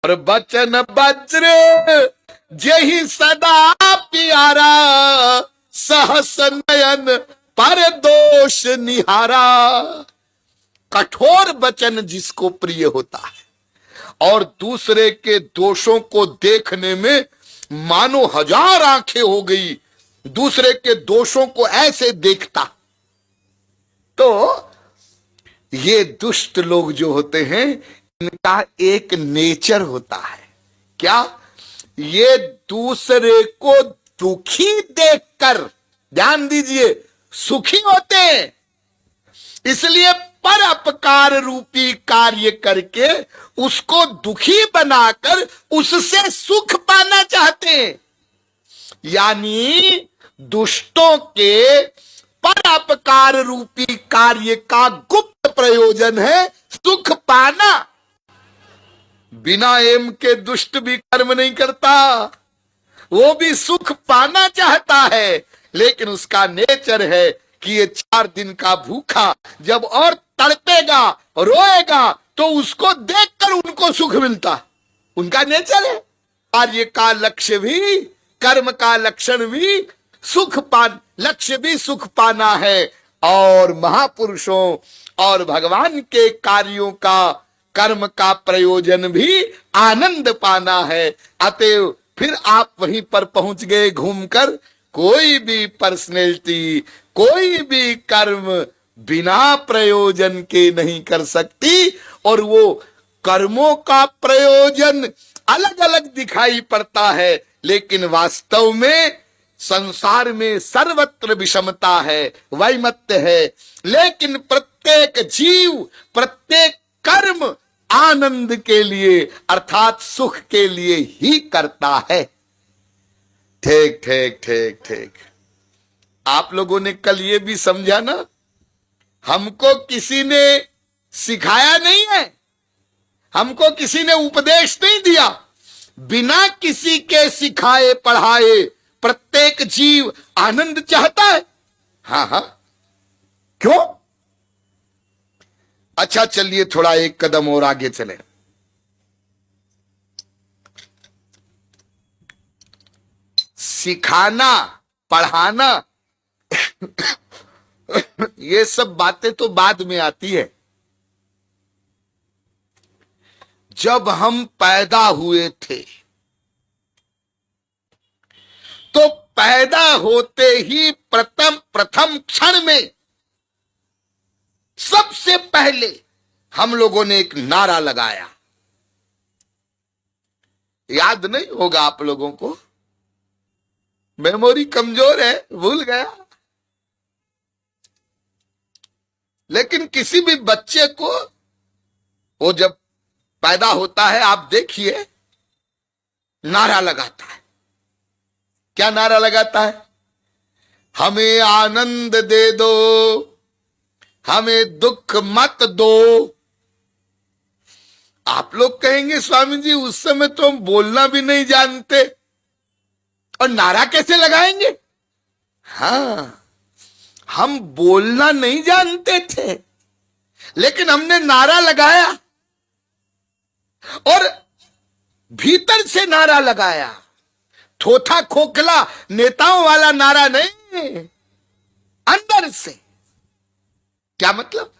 और बचन वज्र जेहि सदा प्यारा, सहस नयन पर दोष निहारा। कठोर वचन जिसको प्रिय होता है और दूसरे के दोषों को देखने में मानो हजार आंखें हो गई, दूसरे के दोषों को ऐसे देखता, तो ये दुष्ट लोग जो होते हैं इनका एक नेचर होता है। क्या? ये दूसरे को दुखी देखकर, ध्यान दीजिए, सुखी होते हैं, इसलिए परोपकार रूपी कार्य करके उसको दुखी बनाकर उससे सुख पाना चाहते हैं। यानी दुष्टों के परोपकार रूपी कार्य का गुप्त प्रयोजन है सुख पाना। बिना एम के दुष्ट भी कर्म नहीं करता, वो भी सुख पाना चाहता है, लेकिन उसका नेचर है कि ये 4 दिन का भूखा जब और तड़पेगा, रोएगा, तो उसको देखकर उनको सुख मिलता। उनका नेचर है। कार्य का लक्ष्य भी, कर्म का लक्षण भी सुख पान, लक्ष्य भी सुख पाना है, और महापुरुषों और भगवान के कार्यों का, कर्म का प्रयोजन भी आनंद पाना है। अतएव फिर आप वहीं पर पहुंच गए घूमकर। कोई भी पर्सनैलिटी, कोई भी कर्म बिना प्रयोजन के नहीं कर सकती, और वो कर्मों का प्रयोजन अलग अलग दिखाई पड़ता है, लेकिन वास्तव में संसार में सर्वत्र विषमता है, वैमत्य है, लेकिन प्रत्येक जीव, प्रत्येक कर्म आनंद के लिए अर्थात सुख के लिए ही करता है। ठीक ठीक ठीक ठीक। आप लोगों ने कल ये भी समझा ना, हमको किसी ने सिखाया नहीं है, हमको किसी ने उपदेश नहीं दिया, बिना किसी के सिखाए पढ़ाए प्रत्येक जीव आनंद चाहता है। हाँ हाँ, क्यों? अच्छा चलिए थोड़ा एक कदम और आगे चले। सिखाना, पढ़ाना ये सब बातें तो बाद में आती है। जब हम पैदा हुए थे तो पैदा होते ही प्रथम क्षण में सबसे पहले हम लोगों ने एक नारा लगाया। याद नहीं होगा आप लोगों को, मेमोरी कमजोर है, भूल गया। लेकिन किसी भी बच्चे को वो जब पैदा होता है, आप देखिए, नारा लगाता है। क्या नारा लगाता है? हमें आनंद दे दो, हमें दुख मत दो। आप लोग कहेंगे स्वामी जी उस समय तो हम बोलना भी नहीं जानते और नारा कैसे लगाएंगे? हाँ, हम बोलना नहीं जानते थे, लेकिन हमने नारा लगाया, और भीतर से नारा लगाया। थोथा खोखला नेताओं वाला नारा नहीं, अंदर से। क्या मतलब?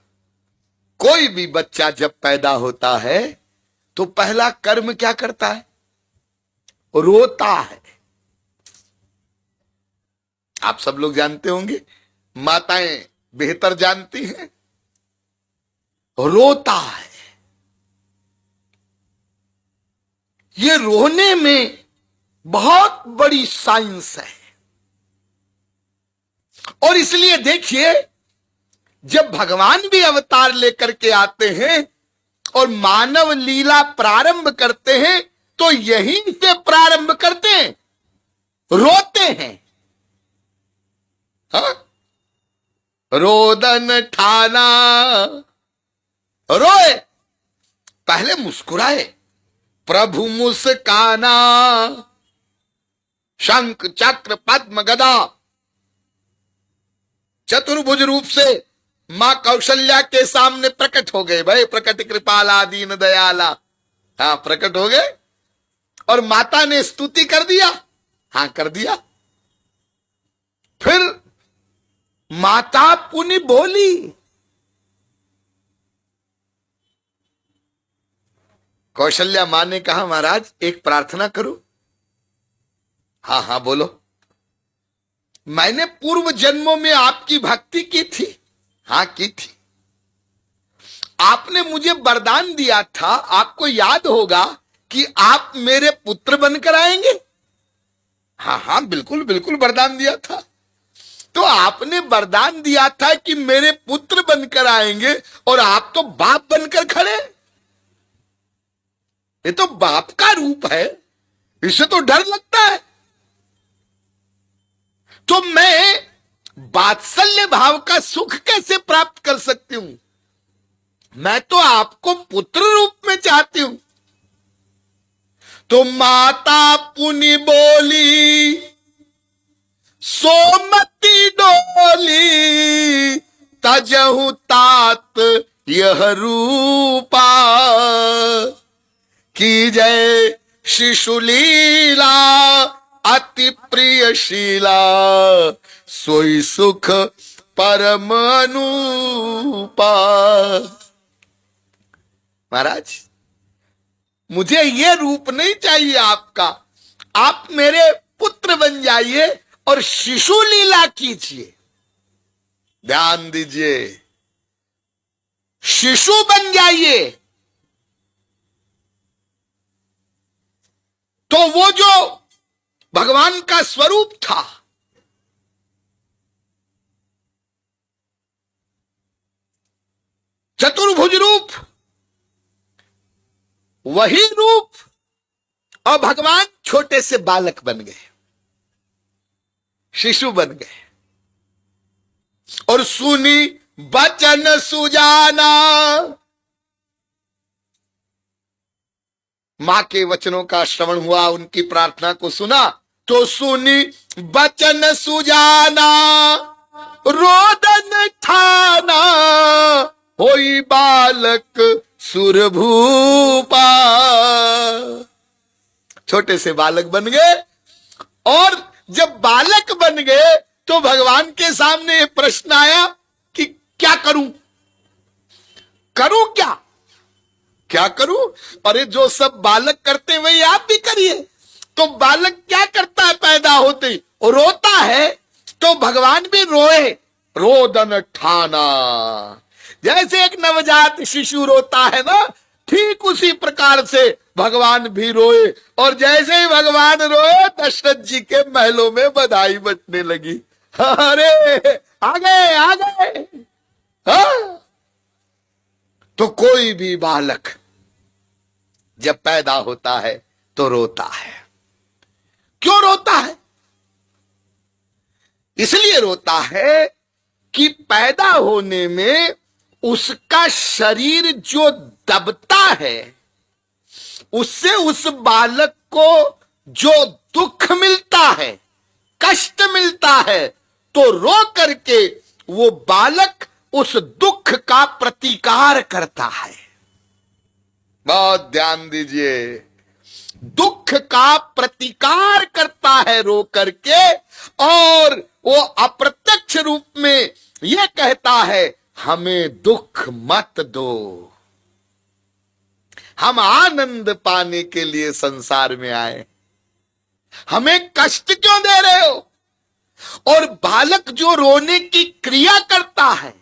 कोई भी बच्चा जब पैदा होता है तो पहला कर्म क्या करता है? रोता है। आप सब लोग जानते होंगे, माताएं बेहतर जानती हैं। रोता है। ये रोने में बहुत बड़ी साइंस है। और इसलिए देखिए, जब भगवान भी अवतार लेकर के आते हैं और मानव लीला प्रारंभ करते हैं, तो यहीं से प्रारंभ करते हैं, रोते हैं। हाँ? रोदन ठाना, रोए, पहले मुस्कुराए, प्रभु मुस्काना, शंख चक्र पद्म गदा, चतुर्भुज रूप से मां कौशल्या के सामने प्रकट हो गए। भाई प्रकट कृपाला दीन दयाला, हाँ, प्रकट हो गए। और माता ने स्तुति कर दिया, हाँ कर दिया। फिर माता पुनि बोली, कौशल्या मां ने कहा महाराज एक प्रार्थना करूं? हाँ हाँ बोलो। मैंने पूर्व जन्मों में आपकी भक्ति की थी। हाँ की थी। आपने मुझे वरदान दिया था, आपको याद होगा कि आप मेरे पुत्र बनकर आएंगे। हाँ हाँ बिल्कुल बिल्कुल वरदान दिया था। तो आपने वरदान दिया था कि मेरे पुत्र बनकर आएंगे और आप तो बाप बनकर खड़े। ये तो बाप का रूप है, इससे तो डर लगता है। तो मैं वात्सल्य भाव का सुख कैसे प्राप्त कर सकती हूं? मैं तो आपको पुत्र रूप में चाहती हूं। तो माता पुनि बोली, सोमती डोली, तजहु तात यह रूपा, की जय शिशुलीला अति प्रियशीला, सोई सुख परम अनुपा। महाराज मुझे ये रूप नहीं चाहिए आपका, आप मेरे पुत्र बन जाइए और शिशु लीला कीजिए। ध्यान दीजिए, शिशु बन जाइए। तो वो जो भगवान का स्वरूप था, चतुर्भुज रूप, वही रूप और भगवान छोटे से बालक बन गए, शिशु बन गए। और सुनी बचन सुजाना, मां के वचनों का श्रवण हुआ, उनकी प्रार्थना को सुना। तो सुनी बचन सुजाना, रोदन ठाना, होई बालक सुरभूपा। छोटे से बालक बन गए। और जब बालक बन गए तो भगवान के सामने प्रश्न आया कि क्या करूं, करूं क्या, क्या करूं? अरे जो सब बालक करते हैं वही आप भी करिए। तो बालक क्या करता है पैदा होते ही? रोता है। तो भगवान भी रोए, रोदन ठाना। जैसे एक नवजात शिशु रोता है ना, ठीक उसी प्रकार से भगवान भी रोए। और जैसे ही भगवान रोए, दशरथ जी के महलों में बधाई बजने लगी। अरे आ गए, आ गए। हाँ? तो कोई भी बालक जब पैदा होता है तो रोता है। क्यों रोता है? इसलिए रोता है कि पैदा होने में उसका शरीर जो दबता है, उससे उस बालक को जो दुख मिलता है, कष्ट मिलता है, तो रो करके वो बालक उस दुख का प्रतिकार करता है। बहुत ध्यान दीजिए, दुख का प्रतिकार करता है रो करके। और वो अप्रत्यक्ष रूप में यह कहता है, हमें दुख मत दो, हम आनंद पाने के लिए संसार में आए, हमें कष्ट क्यों दे रहे हो? और बालक जो रोने की क्रिया करता है,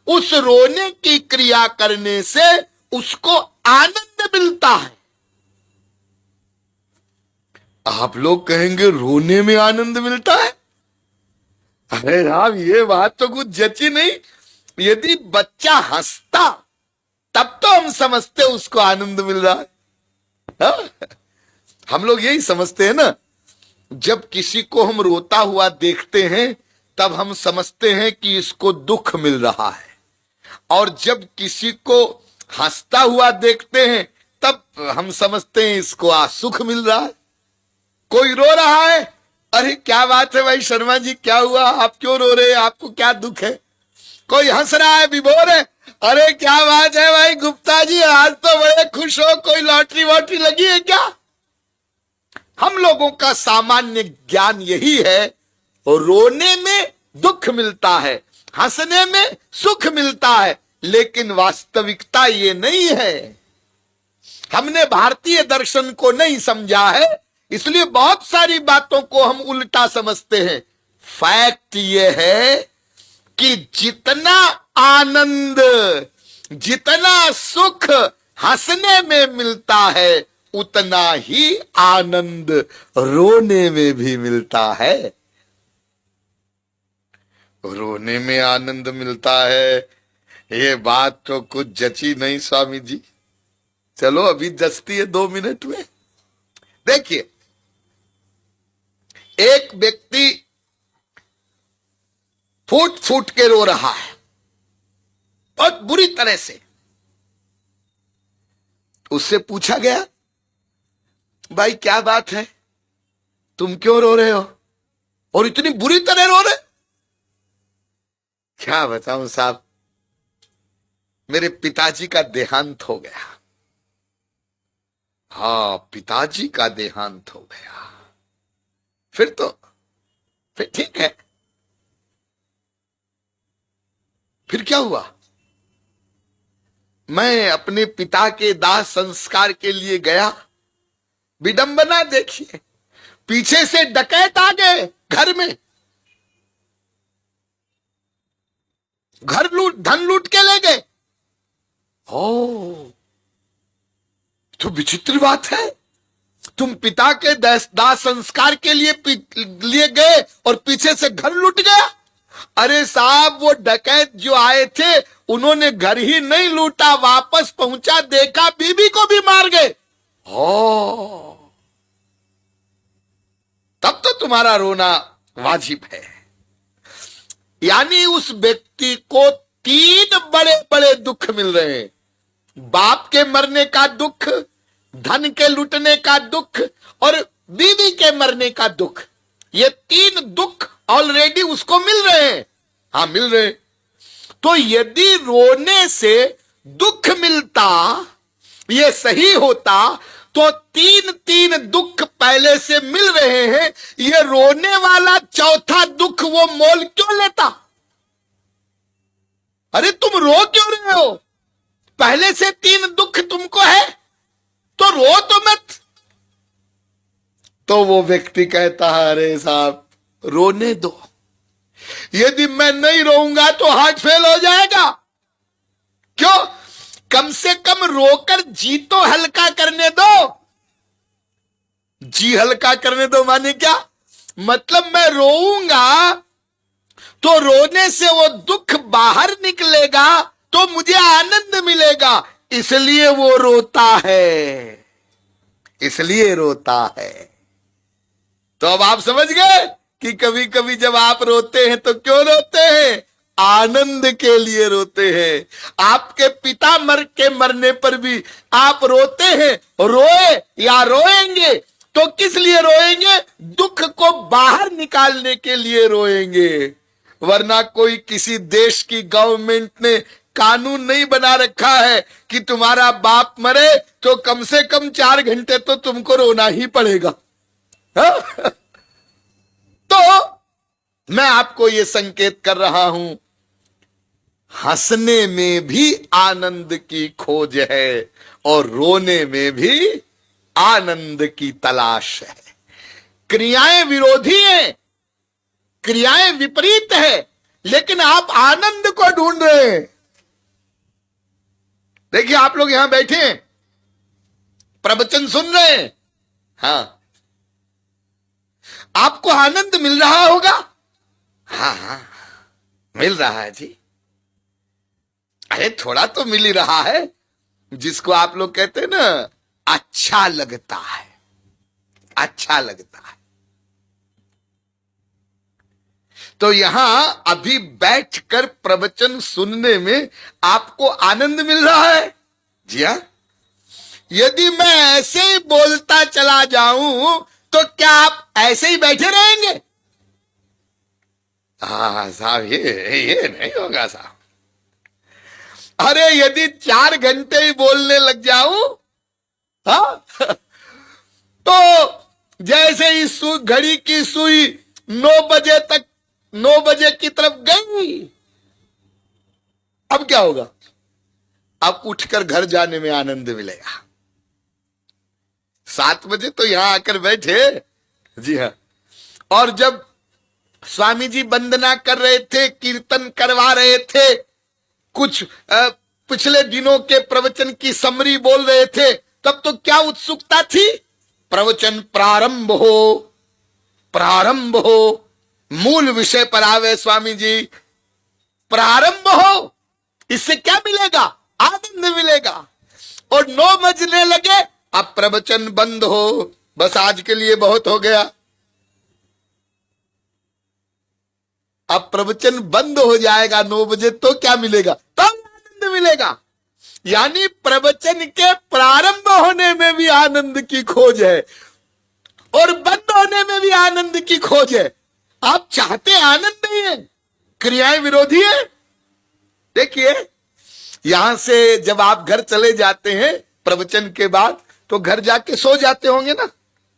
उस रोने की क्रिया करने से उसको आनंद मिलता है। आप लोग कहेंगे रोने में आनंद मिलता है? अरे राम, ये बात तो कुछ जची नहीं। यदि बच्चा हंसता तब तो हम समझते उसको आनंद मिल रहा है। हाँ? हम लोग यही समझते हैं ना। जब किसी को हम रोता हुआ देखते हैं तब हम समझते हैं कि इसको दुख मिल रहा है, और जब किसी को हंसता हुआ देखते हैं तब हम समझते हैं इसको सुख मिल रहा है। कोई रो रहा है, अरे क्या बात है भाई शर्मा जी, क्या हुआ, आप क्यों रो रहे हैं, आपको क्या दुख है? कोई हंस रहा है, विभोर है, अरे क्या बात है भाई गुप्ता जी, आज तो बड़े खुश हो, कोई लॉटरी वॉटरी लगी है क्या? हम लोगों का सामान्य ज्ञान यही है, रोने में दुख मिलता है, हंसने में सुख मिलता है, लेकिन वास्तविकता ये नहीं है। हमने भारतीय दर्शन को नहीं समझा है, इसलिए बहुत सारी बातों को हम उल्टा समझते हैं। फैक्ट ये है कि जितना आनंद, जितना सुख हंसने में मिलता है, उतना ही आनंद रोने में भी मिलता है। रोने में आनंद मिलता है, ये बात तो कुछ जची नहीं स्वामी जी। चलो अभी जचती है 2 मिनट में। देखिए, एक व्यक्ति फूट फूट के रो रहा है, बहुत बुरी तरह से। उससे पूछा गया, भाई क्या बात है, तुम क्यों रो रहे हो और इतनी बुरी तरह रो रहे? क्या बताऊं साहब, मेरे पिताजी का देहांत हो गया। हाँ, पिताजी का देहांत हो गया। फिर ठीक है। फिर क्या हुआ? मैं अपने पिता के दाह संस्कार के लिए गया। विडंबना देखिए, पीछे से डकैत आ गए घर में, धन लूट के ले गए। ओ, तो विचित्र बात है, तुम पिता के दाह संस्कार के लिए गए और पीछे से घर लूट गया। अरे साहब, वो डकैत जो आए थे उन्होंने घर ही नहीं लूटा, वापस पहुंचा, देखा बीबी को भी मार गए। ओ, तब तो तुम्हारा रोना वाजिब है। यानी उस व्यक्ति को 3 बड़े बड़े दुख मिल रहे हैं। बाप के मरने का दुख, धन के लूटने का दुख और बीवी के मरने का दुख। ये 3 दुख ऑलरेडी उसको मिल रहे हैं। हाँ, मिल रहे। तो यदि रोने से दुख मिलता, ये सही होता, तो 3 दुख पहले से मिल रहे हैं, ये रोने वाला चौथा दुख वो मोल क्यों लेता? अरे तुम रो क्यों रहे हो? पहले से 3 दुख तुमको है, तो रो तो मत। तो वो व्यक्ति कहता है, अरे साहब रोने दो, यदि मैं नहीं रोऊंगा तो हार्ट फेल हो जाएगा। क्यों? कम से कम रोकर जी तो हल्का करने दो। जी हल्का करने दो माने क्या? मतलब मैं रोऊंगा तो रोने से वो दुख बाहर निकलेगा, तो मुझे आनंद मिलेगा, इसलिए वो रोता है, इसलिए रोता है। तो अब आप समझ गए कि कभी कभी जब आप रोते हैं तो क्यों रोते हैं? आनंद के लिए रोते हैं। आपके पिता मरने पर भी आप रोते हैं। रोए या रोएंगे तो किस लिए रोएंगे? दुख को बाहर निकालने के लिए रोएंगे। वरना कोई किसी देश की गवर्नमेंट ने कानून नहीं बना रखा है कि तुम्हारा बाप मरे तो कम से कम 4 घंटे तो तुमको रोना ही पड़ेगा। हा? तो मैं आपको यह संकेत कर रहा हूं, हंसने में भी आनंद की खोज है और रोने में भी आनंद की तलाश है। क्रियाएं विरोधी हैं, क्रियाएं विपरीत है, लेकिन आप आनंद को ढूंढ रहे हैं। देखिए, आप लोग यहां बैठे हैं, प्रवचन सुन रहे हैं। हाँ, आपको आनंद मिल रहा होगा। हाँ हाँ, मिल रहा है जी। अरे थोड़ा तो मिल ही रहा है, जिसको आप लोग कहते हैं ना, अच्छा लगता है, अच्छा लगता है। तो यहां अभी बैठकर प्रवचन सुनने में आपको आनंद मिल रहा है। जी हां। यदि मैं ऐसे ही बोलता चला जाऊं तो क्या आप ऐसे ही बैठे रहेंगे? हाँ साहब, ये नहीं होगा साहब। अरे यदि 4 घंटे ही बोलने लग जाऊं, हाँ, तो जैसे ही घड़ी की सुई 9 बजे तक, 9 बजे की तरफ गई, अब क्या होगा? अब उठकर घर जाने में आनंद मिलेगा। 7 बजे तो यहां आकर बैठे, जी हाँ, और जब स्वामी जी वंदना कर रहे थे, कीर्तन करवा रहे थे, कुछ पिछले दिनों के प्रवचन की समरी बोल रहे थे, तब तो क्या उत्सुकता थी? प्रवचन प्रारंभ हो, प्रारंभ हो, मूल विषय पर आवे स्वामी जी, प्रारंभ हो। इससे क्या मिलेगा? आनंद मिलेगा। और 9 बजने लगे, अब प्रवचन बंद हो, बस आज के लिए बहुत हो गया। अब प्रवचन बंद हो जाएगा 9 बजे, तो क्या मिलेगा? तब आनंद मिलेगा। यानी प्रवचन के प्रारंभ होने में भी आनंद की खोज है और बंद होने में भी आनंद की खोज है। आप चाहते आनंद नहीं है, क्रियाएं विरोधी है। देखिए, यहां से जब आप घर चले जाते हैं प्रवचन के बाद, तो घर जाके सो जाते होंगे ना,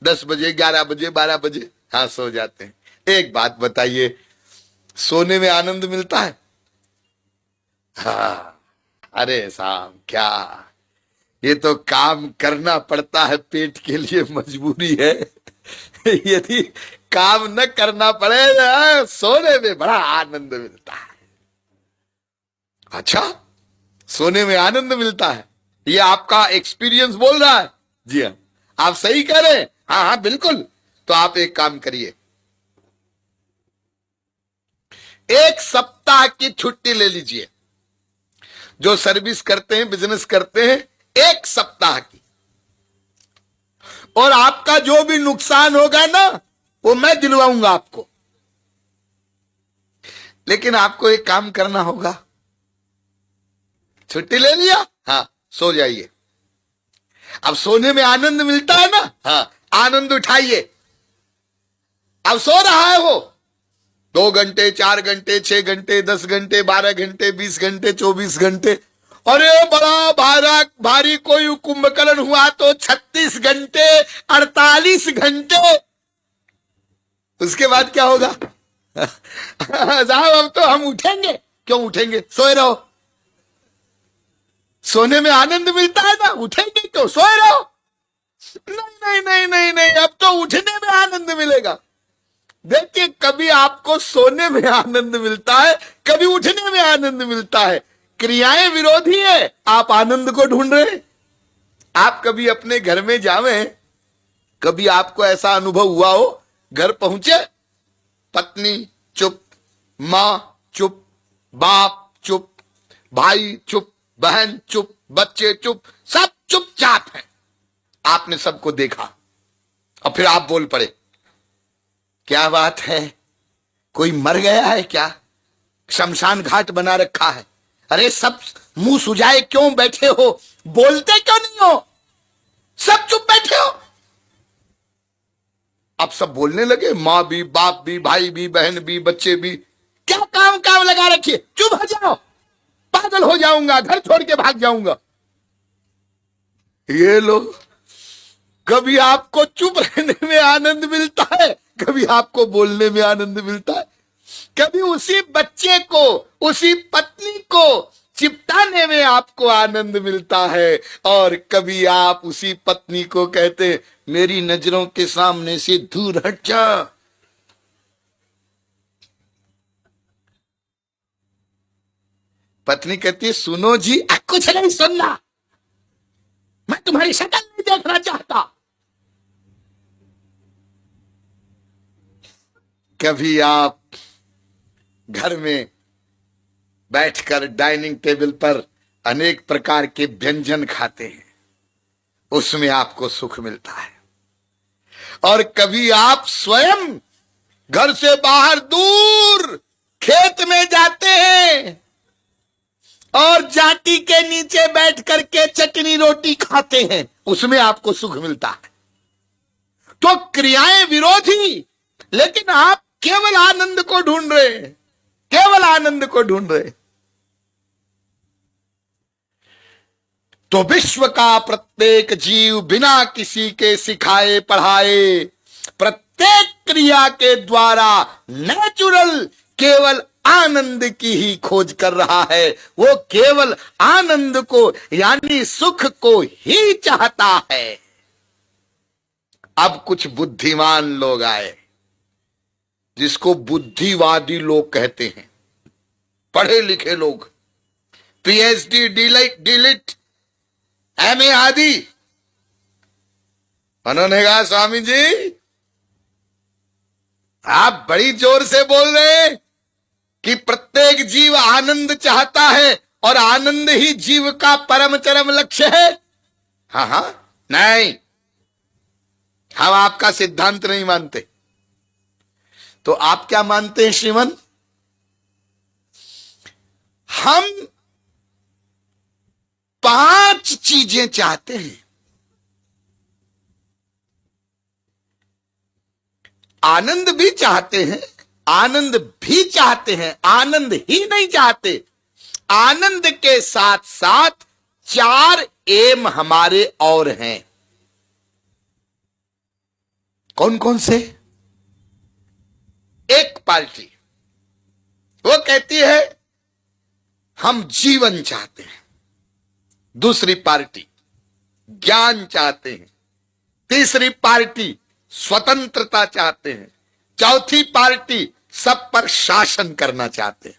10 बजे, 11 बजे, 12 बजे, हाँ सो जाते हैं। एक बात बताइए, सोने में आनंद मिलता है? हाँ, अरे साहब क्या, ये तो काम करना पड़ता है, पेट के लिए मजबूरी है। यदि काम न करना पड़े ना, सोने में बड़ा आनंद मिलता है। अच्छा, सोने में आनंद मिलता है, ये आपका एक्सपीरियंस बोल रहा है? जी हाँ, आप सही कह रहे हैं। हाँ हाँ बिल्कुल। तो आप एक काम करिए, 1 सप्ताह की छुट्टी ले लीजिए। जो सर्विस करते हैं, बिजनेस करते हैं, 1 सप्ताह की, और आपका जो भी नुकसान होगा ना, वो मैं दिलवाऊंगा आपको। लेकिन आपको एक काम करना होगा। छुट्टी ले लिया, हाँ सो जाइए। अब सोने में आनंद मिलता है ना, हाँ आनंद उठाइए। अब सो रहा है वो 2 घंटे, 4 घंटे, 6 घंटे, 10 घंटे, 12 घंटे, 20 घंटे, 24 घंटे, अरे बड़ा भारी कोई कुंभकर्ण हुआ तो 36 घंटे, 48 घंटे। उसके बाद क्या होगा? साहब अब तो हम उठेंगे। क्यों उठेंगे? सोए रहो। सोने में आनंद मिलता है ना, उठेंगे क्यों? सोए रहो। नहीं नहीं नहीं नहीं नहीं, अब तो उठने में आनंद मिलेगा। देखिए, कभी आपको सोने में आनंद मिलता है, कभी उठने में आनंद मिलता है। क्रियाएं विरोधी है, आप आनंद को ढूंढ रहे हैं। आप कभी अपने घर में जावें, कभी आपको ऐसा अनुभव हुआ हो, घर पहुंचे, पत्नी चुप, मां चुप, बाप चुप, भाई चुप, बहन चुप, बच्चे चुप, सब चुपचाप हैं। आपने सबको देखा और फिर आप बोल पड़े, क्या बात है, कोई मर गया है क्या? शमशान घाट बना रखा है। अरे सब मुंह सुजाए क्यों बैठे हो? बोलते क्यों नहीं हो? सब चुप बैठे हो। अब सब बोलने लगे, मां भी, बाप भी, भाई भी, बहन भी, बच्चे भी। क्या काम काम लगा रखिए, चुप हो जाओ, पागल हो जाऊंगा, घर छोड़ के भाग जाऊंगा। ये लोग, कभी आपको चुप रहने में आनंद मिलता है, कभी आपको बोलने में आनंद मिलता है। कभी उसी बच्चे को, उसी पत्नी को चिपटाने में आपको आनंद मिलता है, और कभी आप उसी पत्नी को कहते, मेरी नजरों के सामने से दूर हट जा। पत्नी कहती है, सुनो जी, कुछ नहीं सुनना, मैं तुम्हारी शक्ल नहीं देखना चाहता। कभी आप घर में बैठकर डाइनिंग टेबल पर अनेक प्रकार के व्यंजन खाते हैं, उसमें आपको सुख मिलता है। और कभी आप स्वयं घर से बाहर दूर खेत में जाते हैं और जाटी के नीचे बैठ करके चटनी रोटी खाते हैं, उसमें आपको सुख मिलता है। तो क्रियाएं विरोधी, लेकिन आप केवल आनंद को ढूंढ रहे हैं, केवल आनंद को ढूंढ रहे हैं। तो विश्व का प्रत्येक जीव बिना किसी के सिखाए पढ़ाए प्रत्येक क्रिया के द्वारा नेचुरल केवल आनंद की ही खोज कर रहा है। वो केवल आनंद को यानी सुख को ही चाहता है। अब कुछ बुद्धिमान लोग आए जिसको बुद्धिवादी लोग कहते हैं, पढ़े लिखे लोग, पीएचडी, डीलिट, एमए आदि। उन्होंने कहा स्वामी जी आप बड़ी जोर से बोल रहे हैं कि प्रत्येक जीव आनंद चाहता है और आनंद ही जीव का परम चरम लक्ष्य है। हाँ, नहीं, हम आपका सिद्धांत नहीं मानते। तो आप क्या मानते हैं श्रीमन? हम 5 चीजें चाहते हैं। आनंद भी चाहते हैं, आनंद भी चाहते हैं, आनंद ही नहीं चाहते। आनंद के साथ साथ 4 एम हमारे और हैं। कौन कौन से? एक पार्टी वो कहती है हम जीवन चाहते हैं, दूसरी पार्टी ज्ञान चाहते हैं, तीसरी पार्टी स्वतंत्रता चाहते हैं, चौथी पार्टी सब पर शासन करना चाहते हैं,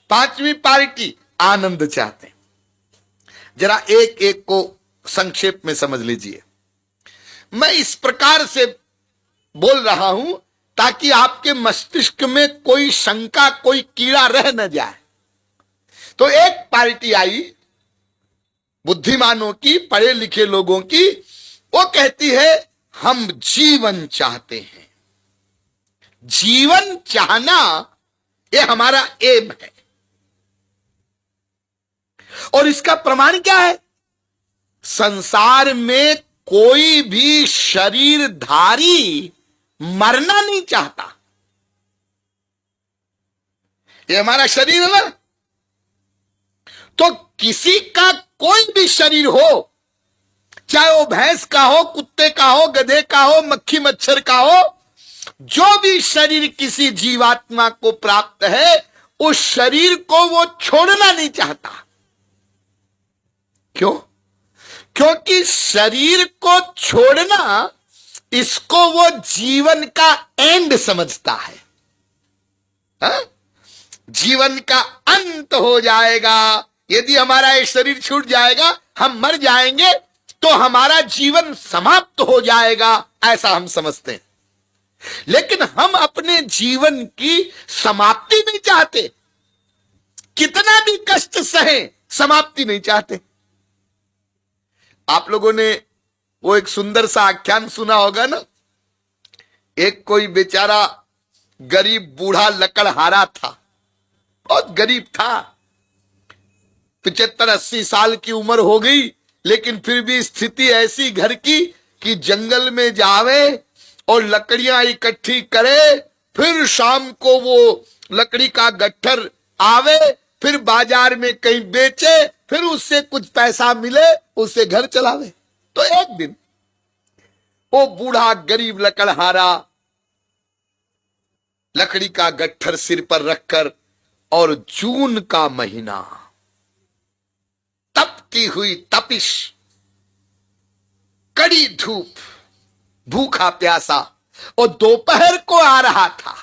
पांचवी पार्टी आनंद चाहते हैं। जरा एक एक को संक्षेप में समझ लीजिए। मैं इस प्रकार से बोल रहा हूं ताकि आपके मस्तिष्क में कोई शंका, कोई कीड़ा रह न जाए। तो एक पार्टी आई बुद्धिमानों की, पढ़े लिखे लोगों की, वो कहती है हम जीवन चाहते हैं। जीवन चाहना ये हमारा एम है। और इसका प्रमाण क्या है? संसार में कोई भी शरीरधारी मरना नहीं चाहता। ये हमारा शरीर है ना, तो किसी का कोई भी शरीर हो, चाहे वो भैंस का हो, कुत्ते का हो, गधे का हो, मक्खी मच्छर का हो, जो भी शरीर किसी जीवात्मा को प्राप्त है उस शरीर को वो छोड़ना नहीं चाहता। क्यों? क्योंकि शरीर को छोड़ना इसको वो जीवन का एंड समझता है। हा? जीवन का अंत हो जाएगा। यदि हमारा ये शरीर छूट जाएगा, हम मर जाएंगे, तो हमारा जीवन समाप्त हो जाएगा, ऐसा हम समझते हैं। लेकिन हम अपने जीवन की समाप्ति नहीं चाहते। कितना भी कष्ट सहे, समाप्ति नहीं चाहते। आप लोगों ने वो एक सुंदर सा आख्यान सुना होगा ना, एक कोई बेचारा गरीब बूढ़ा लकड़हारा था, बहुत गरीब था, 75-80 साल की उम्र हो गई, लेकिन फिर भी स्थिति ऐसी घर की कि जंगल में जावे और लकड़ियां इकट्ठी करे, फिर शाम को वो लकड़ी का गट्ठर आवे, फिर बाजार में कहीं बेचे, फिर उससे कुछ पैसा मिले, उससे घर चलावे। तो एक दिन वो बूढ़ा गरीब लकड़हारा लकड़ी का गट्ठर सिर पर रखकर, और जून का महीना, तपती हुई तपिश, कड़ी धूप, भूखा प्यासा, और दोपहर को आ रहा था।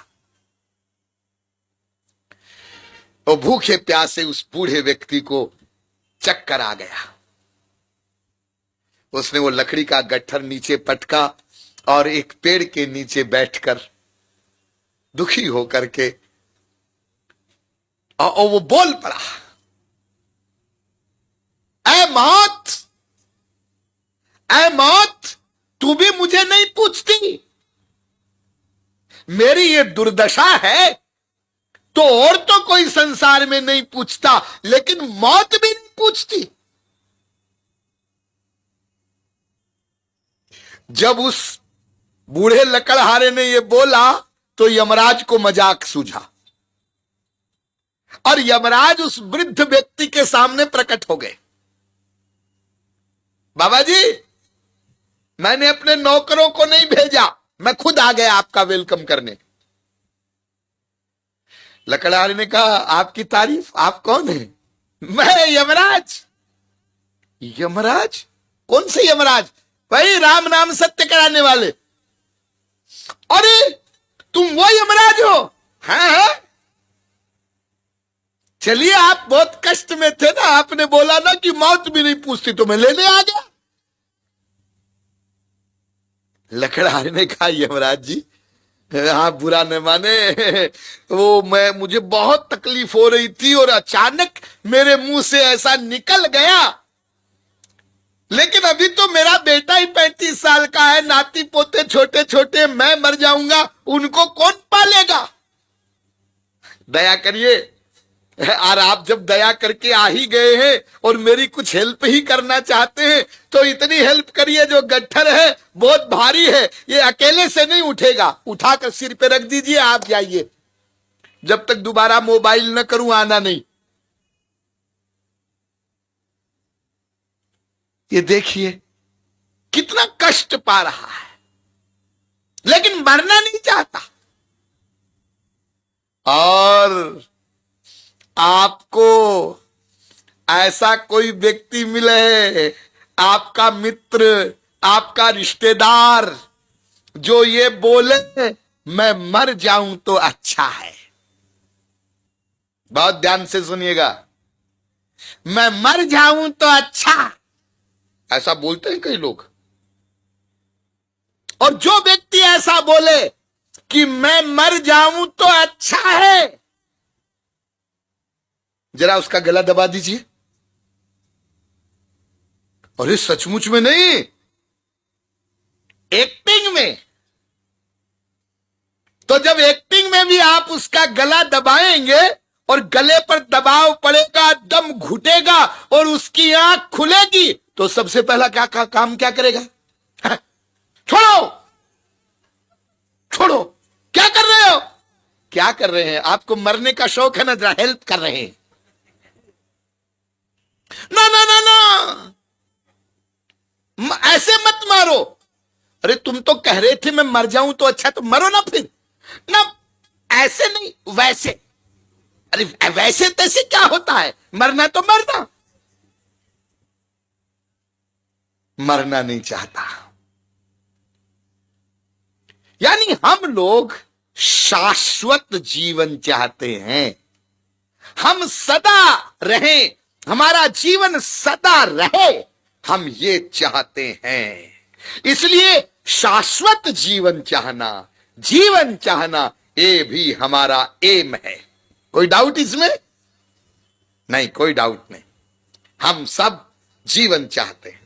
और भूखे प्यासे उस बूढ़े व्यक्ति को चक्कर आ गया। उसने वो लकड़ी का गट्ठर नीचे पटका और एक पेड़ के नीचे बैठकर दुखी होकर के और वो बोल पड़ा, ऐ मौत, ऐ मौत, तू भी मुझे नहीं पूछती। मेरी ये दुर्दशा है तो और तो कोई संसार में नहीं पूछता, लेकिन मौत भी नहीं पूछती। जब उस बूढ़े लकड़हारे ने ये बोला तो यमराज को मजाक सूझा, और यमराज उस वृद्ध व्यक्ति के सामने प्रकट हो गए। बाबा जी मैंने अपने नौकरों को नहीं भेजा, मैं खुद आ गया आपका वेलकम करने। लकड़हारे ने कहा आपकी तारीफ, आप कौन हैं? मैं यमराज। यमराज? कौन से यमराज? भाई राम नाम सत्य कराने वाले। अरे तुम वो यमराज हो? हाँ हाँ। चलिए आप बहुत कष्ट में थे ना, आपने बोला ना कि मौत भी नहीं पूछती तो मैं लेने आ गया। लकड़हारे ने कहा यमराज जी आप बुरा न माने, वो मुझे बहुत तकलीफ हो रही थी और अचानक मेरे मुंह से ऐसा निकल गया, लेकिन अभी तो मेरा बेटा ही 35 साल का है, नाती पोते छोटे छोटे, मैं मर जाऊंगा उनको कौन पालेगा? दया करिए। और आप जब दया करके आ ही गए हैं और मेरी कुछ हेल्प ही करना चाहते हैं तो इतनी हेल्प करिए, जो गट्ठर है बहुत भारी है, ये अकेले से नहीं उठेगा, उठाकर सिर पे रख दीजिए, आप जाइए, जब तक दोबारा मोबाइल न करूं आना नहीं। ये देखिए कितना कष्ट पा रहा है, लेकिन मरना नहीं चाहता। और आपको ऐसा कोई व्यक्ति मिले, आपका मित्र, आपका रिश्तेदार, जो ये बोले मैं मर जाऊं तो अच्छा है। बहुत ध्यान से सुनिएगा, मैं मर जाऊं तो अच्छा, ऐसा बोलते हैं कई लोग। और जो व्यक्ति ऐसा बोले कि मैं मर जाऊं तो अच्छा है, जरा उसका गला दबा दीजिए। और ये सचमुच में नहीं, एक्टिंग में। तो जब एक्टिंग में भी आप उसका गला दबाएंगे और गले पर दबाव पड़ेगा, दम घुटेगा और उसकी आंख खुलेगी, तो सबसे पहला काम क्या करेगा? छोड़ो छोड़ो, क्या कर रहे हो? क्या कर रहे हैं? आपको मरने का शौक है ना, जरा हेल्प कर रहे हैं। ना ना ना ना, ऐसे मत मारो। अरे तुम तो कह रहे थे मैं मर जाऊं तो अच्छा, तो मरो ना फिर ना। ऐसे नहीं, वैसे। अरे वैसे तैसे क्या होता है? मरना तो मरना। मरना नहीं चाहता। यानी हम लोग शाश्वत जीवन चाहते हैं, हम सदा रहें, हमारा जीवन सदा रहे, हम ये चाहते हैं। इसलिए शाश्वत जीवन चाहना, जीवन चाहना, ये भी हमारा एम है। कोई डाउट इसमें? नहीं, कोई डाउट नहीं। हम सब जीवन चाहते हैं,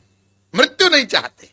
मृत्यु नहीं चाहते।